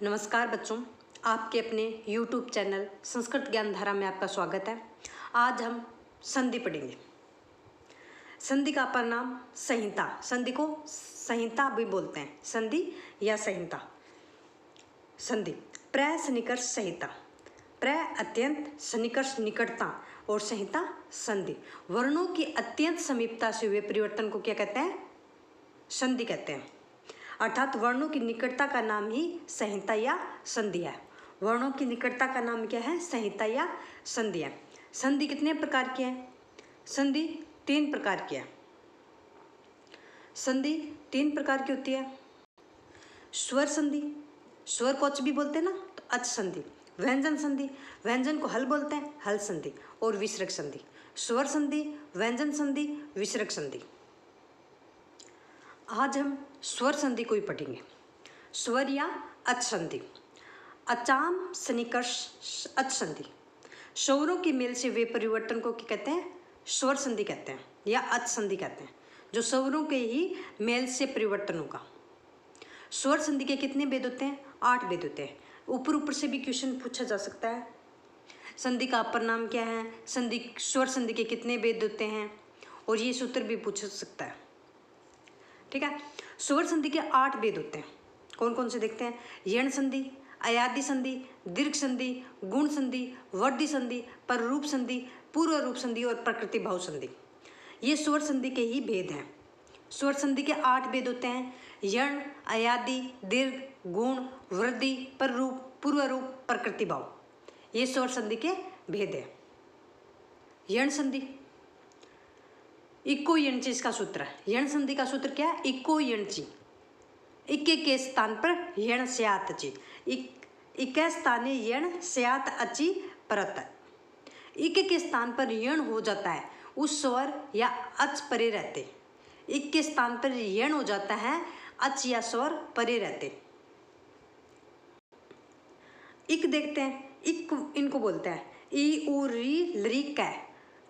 नमस्कार बच्चों, आपके अपने YouTube चैनल संस्कृत ज्ञान धारा में आपका स्वागत है। आज हम संधि पढ़ेंगे। संधि का अपर नाम संहिता, संधि को संहिता भी बोलते हैं, संधि या संहिता। संधि प्र सन्निकर्ष संहिता, प्र अत्यंत, सन्निकर्ष निकटता और संहिता संधि। वर्णों की अत्यंत समीपता से हुए परिवर्तन को क्या कहते हैं? संधि कहते हैं। अर्थात वर्णों की निकटता का नाम ही संहिता या संधि है। वर्णों की निकटता का नाम क्या है? संहिता या संधि है। संधि कितने प्रकार की है? संधि 3 प्रकार की है। संधि 3 प्रकार की होती है। स्वर संधि, स्वर को अच भी बोलते हैं ना, तो अच संधि। व्यंजन संधि, व्यंजन को हल बोलते हैं, हल संधि। और विसर्ग संधि। स्वर संधि, व्यंजन संधि, विसर्ग संधि। आज हम स्वर संधि को ही पढ़ेंगे। स्वर या अच संधि। अचाम सन्निकर्ष अच संधि। स्वरों के मेल से वे परिवर्तन को क्या कहते हैं? स्वर संधि कहते हैं या अच संधि कहते हैं, जो स्वरों के ही मेल से परिवर्तन होगा। स्वर संधि के कितने भेद होते हैं? 8 भेद होते हैं। ऊपर से भी क्वेश्चन पूछा जा सकता है। संधि का अपर नाम क्या है? संधि स्वर संधि के कितने भेद होते हैं? और ये सूत्र भी पूछा सकता है। ठीक है। स्वर संधि के 8 भेद होते हैं। कौन कौन से देखते हैं? यण संधि, अयादि संधि, दीर्घ संधि, गुण संधि, वर्धी संधि, पररूप संधि, पूर्व रूप संधि और प्रकृति भाव संधि। ये स्वर संधि के ही भेद हैं। स्वर संधि के 8 भेद होते हैं। यण, अयादि, दीर्घ, गुण, वृद्धि, पररूप, पूर्व रूप, प्रकृति भाव। ये स्वर संधि के भेद है। यण संधि इको यणची इसका सूत्र है। यण संधि का सूत्र क्या है? इको यणची, इक्के के स्थान पर यण स्यात् अचि, इक्के स्थाने यण स्यात् अचि परत। इक्के के स्थान पर यण हो जाता है, उस स्वर या अच परे रहते। इक के स्थान पर यण हो जाता है, अच या स्वर परे रहते। इक देखते हैं, इक इनको बोलते हैं ई उ री लरी कै।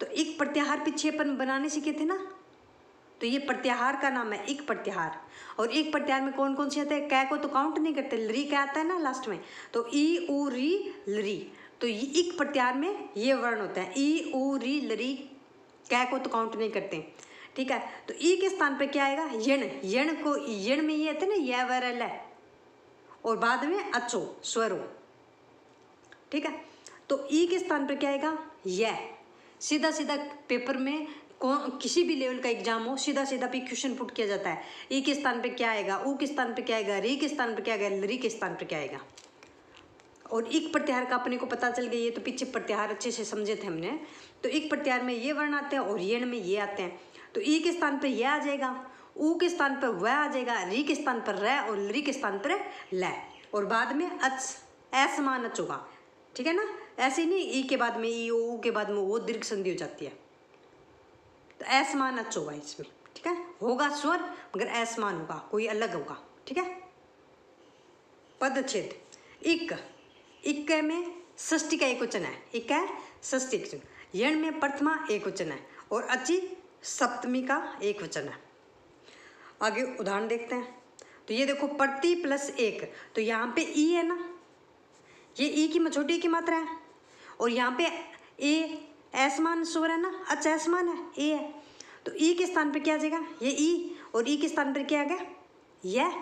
तो इक प्रत्याहार पीछे अपन बनाने सीखे थे ना, तो ये प्रत्याहार का नाम है इक प्रत्याहार। और एक प्रत्याहार में कौन कौन से आते हैं? कै को तो काउंट नहीं करते, लरी कै आता है ना लास्ट में, तो ई उ री लरी। तो ये इक प्रत्याहार में ये वर्ण होता है, ई उ री लरी। कै को तो काउंट नहीं करते। ठीक है। तो ई के स्थान पर क्या आएगा? यण। यण को यण में ये आते ना, य वर ल, और बाद में अचो स्वरो। ठीक है। तो ई के स्थान पर क्या आएगा? यह। सीधा सीधा पेपर में किसी भी लेवल का एग्जाम हो, सीधा सीधा पे क्वेश्चन पुट किया जाता है। ई के स्थान पे क्या आएगा? ऊ के स्थान पे क्या आएगा? री के स्थान पे क्या आएगा? लरी के स्थान पे क्या आएगा? और इक प्रत्याहार का अपने को पता चल गया। ये तो पीछे प्रत्याहार अच्छे से समझे थे हमने। तो इक प्रत्याहार में ये वर्ण आते हैं और यण में ये आते हैं। तो ई के स्थान पर यह आ जाएगा, ऊ के स्थान पर वह आ जाएगा, री के स्थान पर र और लरी के स्थान पर ल, और बाद में अच, असमान अच होगा। ठीक है ना। ऐसे नहीं ई के बाद में ई, ऊ के बाद में वो दीर्घ संधि हो जाती है, तो असमान अच होगा इसमें। ठीक है। होगा स्वर मगर असमान होगा, कोई अलग होगा। ठीक है। पदच्छेद इक, इक में षष्ठी का एक वचन है, इक है षष्ठी एक वचन। यण में प्रथमा एक वचन है और अचि सप्तमी का एक वचन है। आगे उदाहरण देखते हैं। तो ये देखो, प्रति प्लस एक, तो यहाँ पे ई है ना, ये ई की छोटी की मात्रा है, और यहाँ पे ए असमान स्वर है ना, अच्छा असमान है, ए है। तो ई के स्थान पे क्या आ जाएगा? ये ई, और ई के स्थान पर क्या आ गया? यह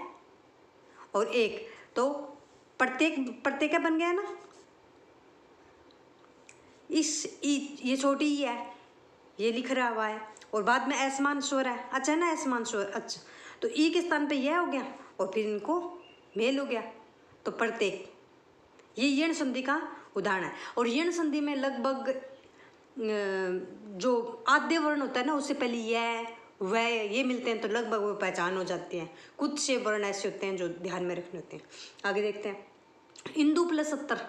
और एक, तो प्रत्येक बन गया ना। इस ई, ये छोटी ई है, ये लिख रहा हुआ है, और बाद में असमान स्वर है, अच्छा है ना, असमान स्वर। अच्छा, तो ई के स्थान पे यह हो गया और फिर इनको मेल हो गया, तो प्रत्येक। ये यण संधि का उदाहरण है। और यण संधि में लगभग जो आद्य वर्ण होता है ना, उससे पहले यह वह ये मिलते हैं, तो लगभग वो पहचान हो जाती है। कुछ से वर्ण ऐसे होते हैं जो ध्यान में रखने होते हैं। आगे देखते हैं। इंदु प्लस 70,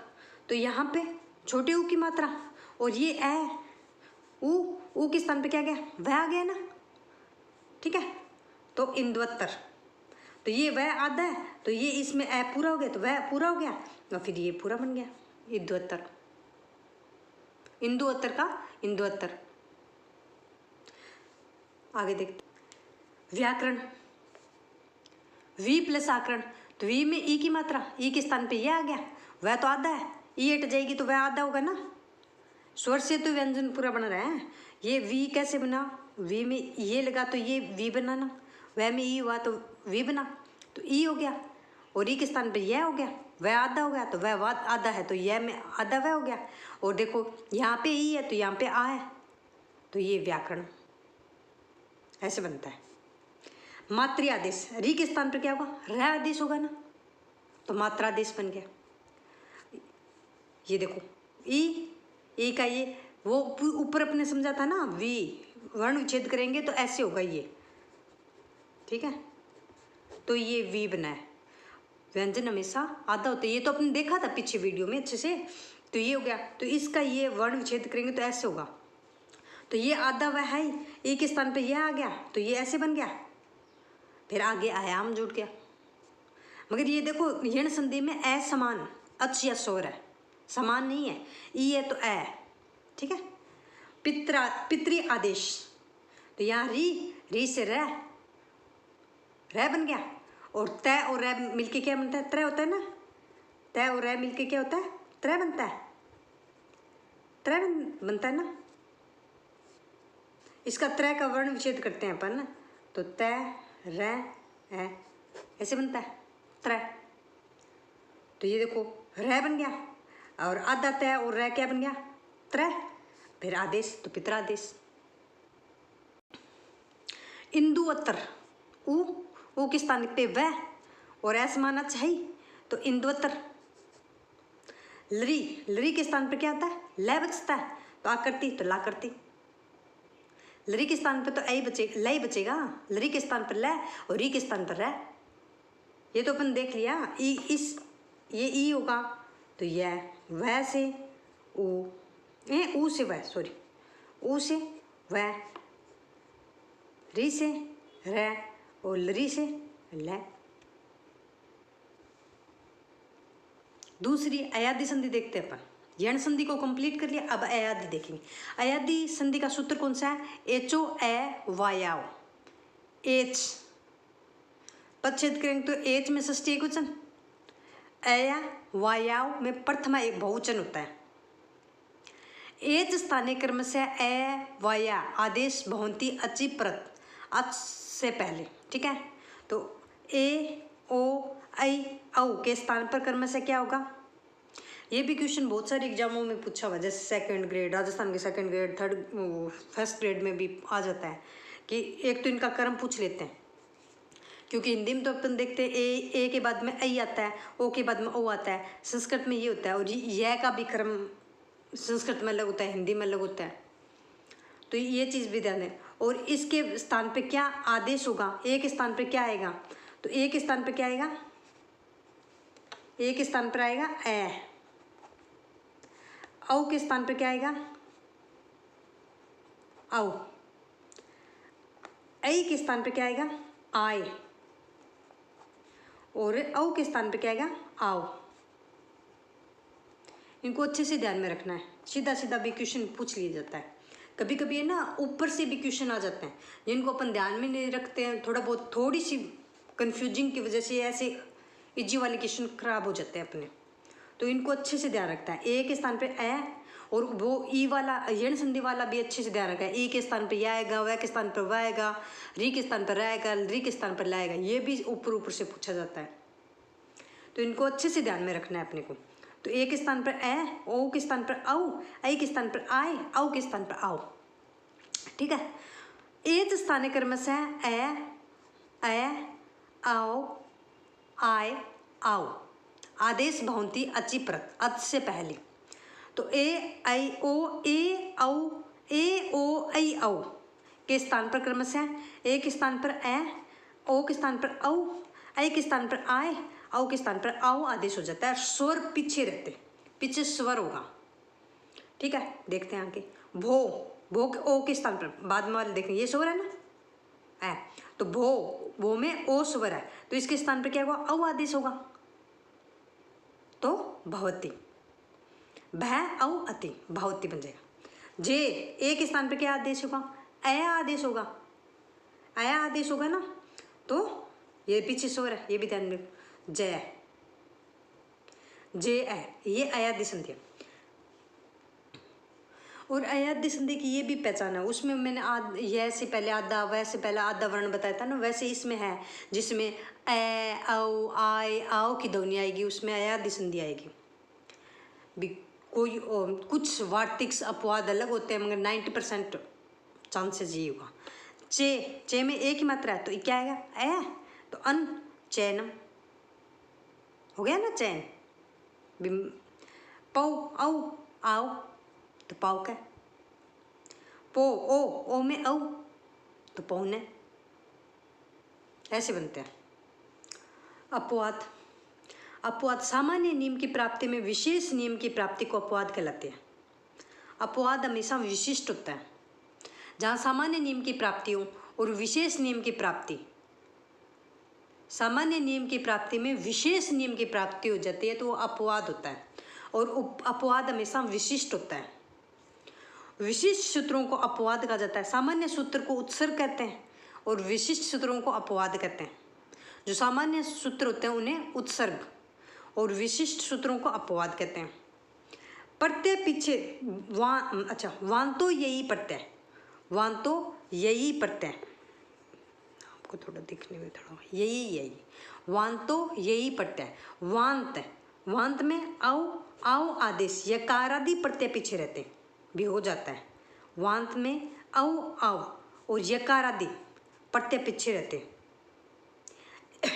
तो यहाँ पे छोटे ऊ की मात्रा, और ये ए, ऊ के स्थान पे क्या गया? वह आ गया ना। ठीक है। तो इंद्वत्तर, तो ये वह आधा है, तो ये इसमें ए पूरा हो गया, तो वह पूरा हो गया, और फिर ये पूरा बन गया इंद्वत्तर। इंदुअत्तर का इंदुअत्तर। आगे देखते व्याकरण, वी प्लस आकरण, तो वी में ई की मात्रा, ई के स्थान पे ये आ गया, वह तो आधा है, ई हट जाएगी तो वह आधा होगा ना। स्वर से तो व्यंजन पूरा बना रहा है। ये वी कैसे बना, वी में ये लगा तो ये वी बना ना, वह में ई हुआ तो वी बना, तो ई हो गया, और ई के स्थान पे यह हो गया, वह आधा हो गया तो वह आधा है, तो यह में आधा वह हो गया। और देखो यहाँ पे ई है तो यहाँ पे आ है, तो ये व्याकरण ऐसे बनता है। मातृ आदेश, री के स्थान पर क्या होगा, र आदेश होगा ना, तो मात्रादेश बन गया। ये देखो ई का ये वो ऊपर अपने समझा था ना, वी वर्ण विच्छेद करेंगे तो ऐसे होगा ये, ठीक है। तो ये वी बना है, व्यंजन हमेशा आधा होता है, ये तो अपने देखा था पीछे वीडियो में अच्छे से। तो ये हो गया, तो इसका ये वर्ण विच्छेद करेंगे तो ऐसे होगा, तो ये आधा वह है, ई के स्थान पे यह आ गया तो ये ऐसे बन गया, फिर आगे आयाम जुड़ गया। मगर ये देखो यण संधि में असमान अच या स्वर है, समान नहीं है, ई है तो ए, ठीक है। पितृ आदेश, तो यहाँ री से रह बन गया, और तय और रह मिलके क्या बनता है, त्रय होता है ना, तय और रह मिलके क्या होता है, त्रय बनता है, त्रय बनता है ना। इसका त्रय का वर्ण विच्छेद करते हैं अपन ना, तो तय रह ऐसे बनता है त्रय। तो ये देखो रह बन गया, और आधा तय और रह क्या बन गया, त्रय, फिर आदेश तो पितरादेश। इंदुवत्तर, ऊ के स्थान पे वह और असमान अच है, तो इंदुवत्तर। लरी के स्थान पर क्या आता है, लय बचता है, तो आकृति तो लाकृति। लरी के स्थान पर तो ऐ बचेगा, लय बचेगा, लरी के स्थान पर लय और री के स्थान पर रह। ये तो अपन देख लिया, ये ई होगा तो यह वह से ऊ से वह, सॉरी ऊ से वह, री से रह और लरी से लय। दूसरी अयादि संधि देखते हैं अपन, यण संधि को कंप्लीट कर लिया, अब अयादि देखेंगे। अयादि संधि का सूत्र कौन सा है, एचो ए वायाव, एच पदच्छेद करेंगे तो एच में षष्ठी एकवचन, अया वायाव में प्रथमा एक बहुवचन होता है। एच स्थानीय क्रम से ए वाया आदेश भवंती अचि प्रत, अच से पहले, ठीक है। तो ए ओ ऐ औ के स्थान पर क्रम से क्या होगा, ये भी क्वेश्चन बहुत सारे एग्जामों में पूछा हुआ, जैसे सेकंड ग्रेड, राजस्थान के सेकंड ग्रेड, फर्स्ट ग्रेड में भी आ जाता है कि एक तो इनका क्रम पूछ लेते हैं, क्योंकि हिंदी में तो अपन देखते हैं ए के बाद में ऐ आता है, ओ के बाद में ओ आता है, संस्कृत में ये होता है, और यह का भी क्रम संस्कृत में अलग होता है, हिंदी में अलग होता है, तो ये चीज़ भी ध्यान दें। और इसके स्थान पे क्या आदेश होगा, ए के स्थान पे क्या आएगा, तो ए के स्थान पे क्या आएगा, ए के स्थान पर आएगा ए, औ के स्थान पे क्या आएगा, औ, ऐ के स्थान पे क्या आएगा, आए, और औ के स्थान पे क्या आएगा, आओ। इनको अच्छे से ध्यान में रखना है, सीधा सीधा भी क्वेश्चन पूछ लिया जाता है, कभी कभी है ना ऊपर से भी क्वेश्चन आ जाते हैं, जिनको अपन ध्यान में नहीं रखते हैं, थोड़ा बहुत थोड़ी सी कंफ्यूजिंग की वजह से ऐसे इजी वाले क्वेश्चन खराब हो जाते हैं अपने, तो इनको अच्छे से ध्यान रखता है। ए के स्थान पे ए, और वो ई वाला यण संधि वाला भी अच्छे से ध्यान रखा है, ई के स्थान पे यह आएगा, वह के स्थान पर वह आएगा, री के स्थान पर रहेगा, री के स्थान पर लाएगा, ये भी ऊपर से पूछा जाता है, तो इनको अच्छे से ध्यान में रखना है अपने को। तो ए के स्थान पर ए, ओ के स्थान पर औ, ऐ के स्थान पर आए, औ के स्थान पर आओ, ठीक है। एच स्थानीय क्रम से ए, आओ, आए, आओ, आदेश भवंती अचि प्रत, अच से पहले, तो ए ऐ ओ, ए ओ ऐ औ के स्थान पर क्रम से ए के स्थान पर ए, ओ के स्थान पर औ, ऐ के स्थान पर आए, औ के स्थान पर आओ आदेश हो जाता है, स्वर पीछे रहते, पीछे स्वर होगा, ठीक है। देखते हैं आगे, भो ओ के स्थान पर बाद में वाले देखें, ये स्वर है ना ए, तो भो में ओ स्वर है, तो इसके स्थान पर क्या होगा, औ आदेश होगा, तो भवती, भय औ अति भवती बन जाएगा। जे ए के स्थान पर क्या आदेश होगा, अया आदेश होगा, अया आदेश होगा ना, तो ये पीछे स्वर है, ये भी ध्यान रखो, जय, जे है, ये अयादी संधि है। और अयादी संधि की ये भी पहचान है, उसमें मैंने य से पहले आधा, वह से पहले आधा वर्ण बताया था ना, वैसे इसमें है जिसमें ए, औ, आय, आओ की ध्वनि आएगी, उसमें अयादी संधि आएगी। कोई कुछ वार्तिक अपवाद अलग होते हैं, मगर 90% चांसेस ये होगा। चे में एक ही मात्रा है, तो ये क्या आएगा? ए, तो अन चैनम हो गया ना, चैन। पौ, औ, आओ, तो पाव का। पो, ओ में औ, तो पौने। ऐसे बनते हैं अपवाद। अपवाद सामान्य नियम की प्राप्ति में विशेष नियम की प्राप्ति को अपवाद कहलाते हैं। अपवाद हमेशा विशिष्ट होता है। जहाँ सामान्य नियम की प्राप्ति हो और विशेष नियम की प्राप्ति, सामान्य नियम की प्राप्ति में विशेष नियम की प्राप्ति हो जाती है, तो वो अपवाद होता है। और अपवाद हमेशा विशिष्ट होता है। विशिष्ट सूत्रों को अपवाद कहा जाता है। सामान्य सूत्र को उत्सर्ग कहते हैं और विशिष्ट सूत्रों को अपवाद कहते हैं। जो सामान्य सूत्र होते हैं उन्हें उत्सर्ग और विशिष्ट सूत्रों को अपवाद कहते हैं। प्रत्यय पीछे वांतो यही प्रत्यय, वांतो यही प्रत्यय, आपको थोड़ा दिखने में थोड़ा यही वांतो यही प्रत्यय। वांत में आओ आदेश यकारादि प्रत्यय पीछे रहते हैं, भी हो जाता है। वांत में आओ और यकारादि प्रत्यय पीछे रहते हैं।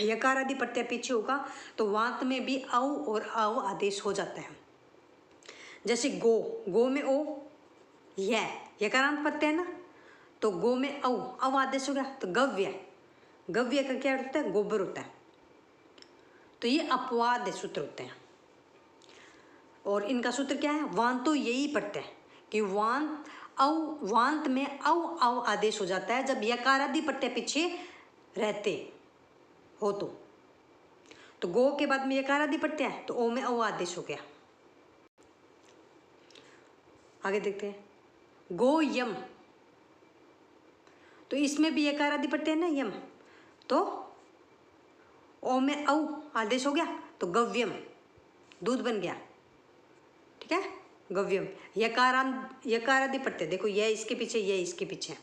यकारादि प्रत्यय पीछे होगा तो वांत में भी औ और आओ आदेश हो जाता है। जैसे गो में ओ, यकारांत प्रत्यय है ना, तो गो में औ आदेश हो गया, तो गव्य का क्या होता है? गोबर होता है। तो ये अपवाद सूत्र होते हैं। और इनका सूत्र क्या है? वांतो यही प्रत्यय, कि वांत में औ आदेश हो जाता है जब यकारादि प्रत्यय पीछे रहते हो। तो गो के बाद में यकारादि प्रत्यय है, तो ओ में औ आदेश हो गया। आगे देखते हैं, गो यम, तो इसमें भी यकारादि प्रत्यय है ना, यम, तो ओ में औ आदेश हो गया, तो गव्यम, दूध बन गया। ठीक है, गव्यम। यकारादि प्रत्यय, देखो यह इसके पीछे, यह इसके पीछे।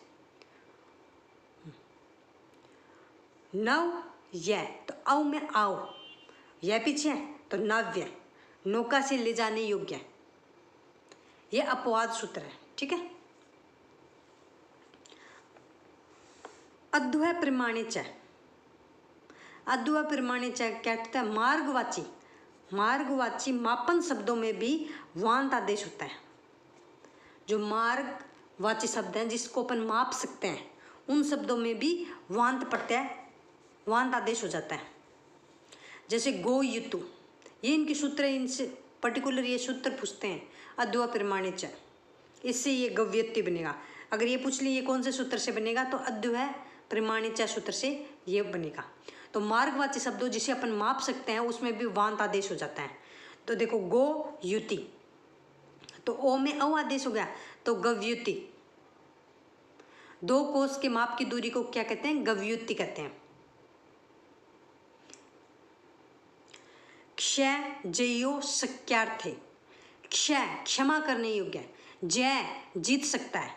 नव यह, तो औ में आओ, यह पीछे है, तो नव्य, नौका से ले जाने योग्य। यह अपवाद सूत्र है। ठीक है। अद्वय प्रमाणिच, अद्वय प्रमाणिच क्या कहता है? मार्गवाची मापन शब्दों में भी वांत आदेश होता है। जो मार्गवाची शब्द हैं जिसको अपन माप सकते हैं, उन शब्दों में भी वांत आदेश हो जाता है। जैसे गो युतु, ये इनके सूत्र, इनसे पर्टिकुलर ये सूत्र पूछते हैं, अद्वय प्रमाणिच, इससे ये गव्यत्ति बनेगा। अगर ये पूछ ली ये कौन से सूत्र से बनेगा, तो अद्वय प्रमाणिच सूत्र से ये बनेगा। तो मार्गवाची शब्दों जिसे अपन माप सकते हैं उसमें भी वांत आदेश हो जाता है। तो देखो गो युति, तो ओ में औ आदेश हो गया, तो गव्युति। 2 कोस के माप की दूरी को क्या कहते हैं? गव्युति कहते हैं। क्षय जयो शक्यार्थे, क्षय क्षमा करने योग्य है, जय जीत सकता है,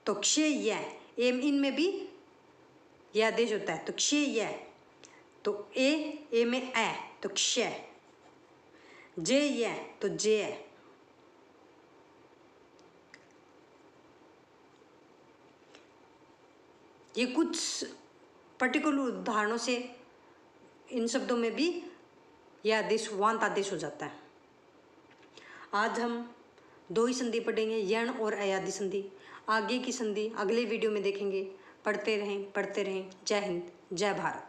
तो क्षय यह, इनमें भी यह आदेश होता है, तो क्षय यह, तो ए में ए, तो क्षय, जे यह, तो जय। ये कुछ पर्टिकुलर उदाहरणों से इन शब्दों में भी यह आदेश वांत आदेश हो जाता है। आज हम 2 ही संधि पढ़ेंगे, यण और अयादी संधि। आगे की संधि अगले वीडियो में देखेंगे। पढ़ते रहें। जय हिंद, जय भारत।